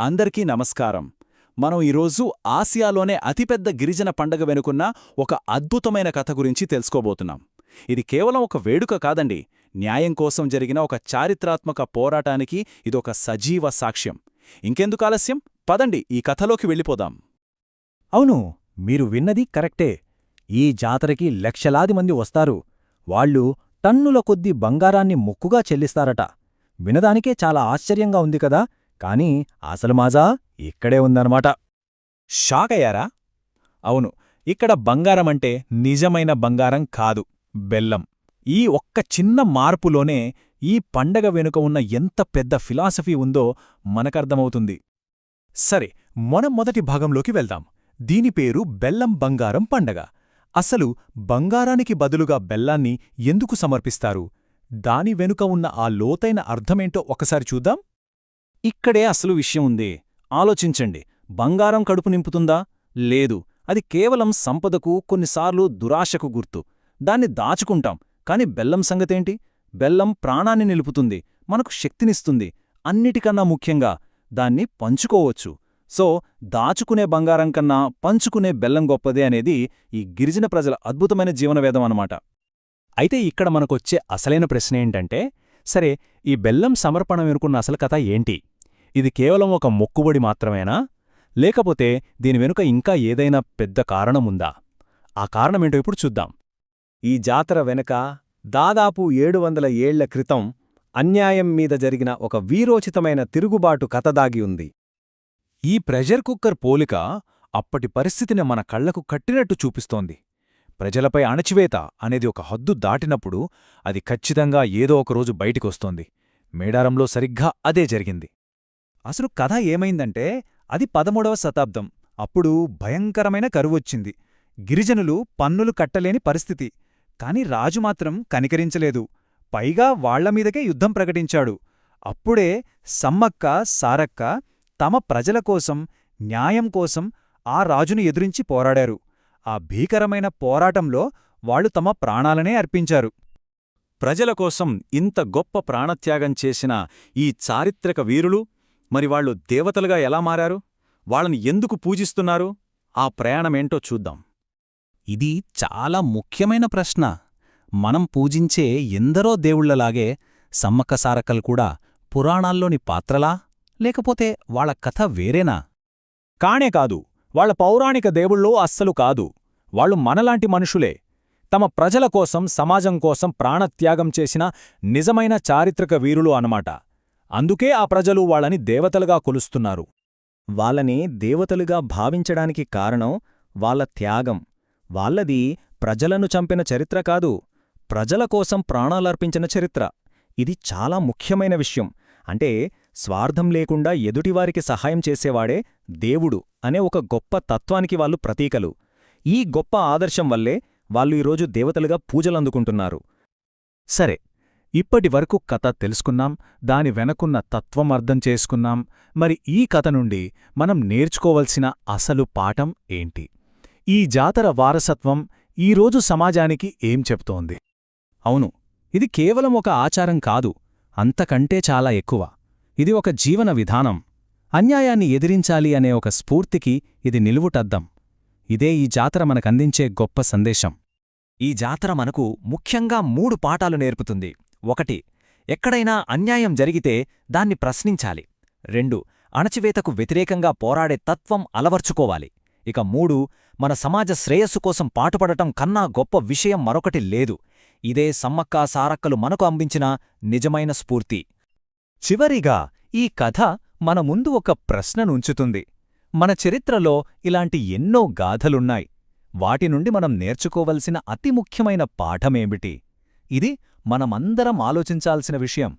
అందరికీ నమస్కారం. మనం ఈరోజు ఆసియాలోనే అతిపెద్ద గిరిజన పండగ వెనుకున్న ఒక అద్భుతమైన కథ గురించి తెలుసుకోబోతున్నాం. ఇది కేవలం ఒక వేడుక కాదండి, న్యాయం కోసం జరిగిన ఒక చారిత్రాత్మక పోరాటానికి ఇదొక సజీవ సాక్ష్యం. ఇంకెందుకు ఆలస్యం, పదండి ఈ కథలోకి వెళ్ళిపోదాం. అవును, మీరు విన్నది కరెక్టే. ఈ జాతరకి లక్షలాది మంది వస్తారు. వాళ్ళు టన్నుల కొద్దీ బంగారాన్ని మొక్కుగా చెల్లిస్తారట. వినదానికే చాలా ఆశ్చర్యంగా ఉంది కదా, కాని అసలు మాజా ఇక్కడే ఉందన్నమాట. షాక్ అయ్యారా? అవును, ఇక్కడ బంగారమంటే నిజమైన బంగారం కాదు, బెల్లం. ఈ ఒక్క చిన్న మార్పులోనే ఈ పండగ వెనుక ఉన్న ఎంత పెద్ద ఫిలాసఫీ ఉందో మనకర్థమవుతుంది. సరే, మనం మొదటి భాగంలోకి వెళ్దాం. దీని పేరు బెల్లం బంగారం పండగ. అసలు బంగారానికి బదులుగా బెల్లాన్ని ఎందుకు సమర్పిస్తారు? దాని వెనుక ఉన్న ఆ లోతైన అర్థమేంటో ఒకసారి చూద్దాం. ఇక్కడే అసలు విషయం ఉంది. ఆలోచించండి, బంగారం కడుపు నింపుతుందా? లేదు, అది కేవలం సంపదకు, కొన్నిసార్లు దురాశకు గుర్తు. దాన్ని దాచుకుంటాం. కాని బెల్లం సంగతేంటి? బెల్లం ప్రాణాన్ని నిలుపుతుంది, మనకు శక్తినిస్తుంది. అన్నిటికన్నా ముఖ్యంగా దాన్ని పంచుకోవచ్చు. సో దాచుకునే బంగారం కన్నా పంచుకునే బెల్లం గొప్పదే అనేది ఈ గిరిజన ప్రజల అద్భుతమైన జీవనవేదం అన్నమాట. అయితే ఇక్కడ మనకొచ్చే అసలైన ప్రశ్నేంటంటే, సరే, ఈ బెల్లం సమర్పణ వెనుకున్న అసలు కథ ఏంటి? ఇది కేవలం ఒక మొక్కుబడి మాత్రమేనా? లేకపోతే దీని వెనుక ఇంకా ఏదైనా పెద్ద కారణముందా? ఆ కారణమేంటో ఇప్పుడు చూద్దాం. ఈ జాతర వెనుక దాదాపు 700 ఏళ్ల క్రితం అన్యాయం మీద జరిగిన ఒక వీరోచితమైన తిరుగుబాటు కథ దాగి ఉంది. ఈ ప్రెషర్ కుక్కర్ పోలిక అప్పటి పరిస్థితిని మన కళ్లకు కట్టినట్టు చూపిస్తోంది. ప్రజలపై అణచివేత అనేది ఒక హద్దు దాటినప్పుడు అది ఖచ్చితంగా ఏదో ఒకరోజు బయటికొస్తోంది. మేడారంలో సరిగ్గా అదే జరిగింది. అసలు కథ ఏమైందంటే, అది 13వ శతాబ్దం. అప్పుడు భయంకరమైన కరువొచ్చింది. గిరిజనులు పన్నులు కట్టలేని పరిస్థితి. కాని రాజు మాత్రం కనికరించలేదు. పైగా వాళ్లమీదకే యుద్ధం ప్రకటించాడు. అప్పుడే సమ్మక్క, సారక్క తమ ప్రజల కోసం, న్యాయం కోసం ఆ రాజును ఎదురించి పోరాడారు. ఆ భీకరమైన పోరాటంలో వాళ్లు తమ ప్రాణాలనే అర్పించారు. ప్రజల కోసం ఇంత గొప్ప ప్రాణత్యాగం చేసిన ఈ చారిత్రక వీరులు మరి వాళ్లు దేవతలుగా ఎలా మారారు? వాళ్ళని ఎందుకు పూజిస్తున్నారు? ఆ ప్రయాణమేంటో చూద్దాం. ఇది చాలా ముఖ్యమైన ప్రశ్న. మనం పూజించే ఎందరో దేవుళ్లలాగే సమ్మక్క సారక్కలు కూడా పురాణాల్లోని పాత్రలా? లేకపోతే వాళ్ళ కథ వేరేనా? కానే కాదు, వాళ్ళ పౌరాణిక దేవుళ్ళో అస్సలు కాదు. వాళ్ళు మనలాంటి మనుషులే. తమ ప్రజల కోసం, సమాజం కోసం ప్రాణత్యాగం చేసిన నిజమైన చారిత్రక వీరులు అన్నమాట. అందుకే ఆ ప్రజలు వాళ్ళని దేవతలుగా కొలుస్తున్నారు. వాళ్ళని దేవతలుగా భావించడానికి కారణం వాళ్ళ త్యాగం. వాళ్ళది ప్రజలను చంపిన చరిత్ర కాదు, ప్రజల కోసం ప్రాణాలర్పించిన చరిత్ర. ఇది చాలా ముఖ్యమైన విషయం. అంటే స్వార్థం లేకుండా ఎదుటివారికి సహాయం చేసేవాడే దేవుడు అనే ఒక గొప్ప తత్వానికి వాళ్ళు ప్రతీకలు. ఈ గొప్ప ఆదర్శం వల్లే వాళ్ళు ఈరోజు దేవతలుగా పూజలందుకుంటున్నారు. సరే, ఇప్పటివరకు కథ తెలుసుకున్నాం, దాని వెనకున్న తత్వం అర్థం చేసుకున్నాం. మరి ఈ కథ నుండి మనం నేర్చుకోవలసిన అసలు పాఠం ఏంటి? ఈ జాతర వారసత్వం ఈరోజు సమాజానికి ఏం చెప్తోంది? అవును, ఇది కేవలం ఒక ఆచారం కాదు, అంతకంటే చాలా ఎక్కువ. ఇది ఒక జీవన విధానం. అన్యాయాన్ని ఎదిరించాలి అనే ఒక స్ఫూర్తికి ఇది నిలువుటద్దం. ఇదే ఈ జాతర మనకందించే గొప్ప సందేశం. ఈ జాతర మనకు ముఖ్యంగా 3 పాఠాలు నేర్పుతుంది. 1. ఎక్కడైనా అన్యాయం జరిగితే దాన్ని ప్రశ్నించాలి. 2. అణచివేతకు వ్యతిరేకంగా పోరాడే తత్వం అలవర్చుకోవాలి. ఇక 3. మన సమాజ శ్రేయస్సు కోసం పాటుపడటం కన్నా గొప్ప విషయం మరొకటి లేదు. ఇదే సమ్మక్క సారక్కలు మనకు అందించిన నిజమైన స్ఫూర్తి. చివరిగా ఈ కథ మన ముందు ఒక ప్రశ్ననుంచుతుంది. మన చరిత్రలో ఇలాంటి ఎన్నో గాథలున్నాయి. వాటి నుండి మనం నేర్చుకోవలసిన అతి ముఖ్యమైన పాఠమేమిటి? ఇది మనమందరం ఆలోచించాల్సిన విషయం.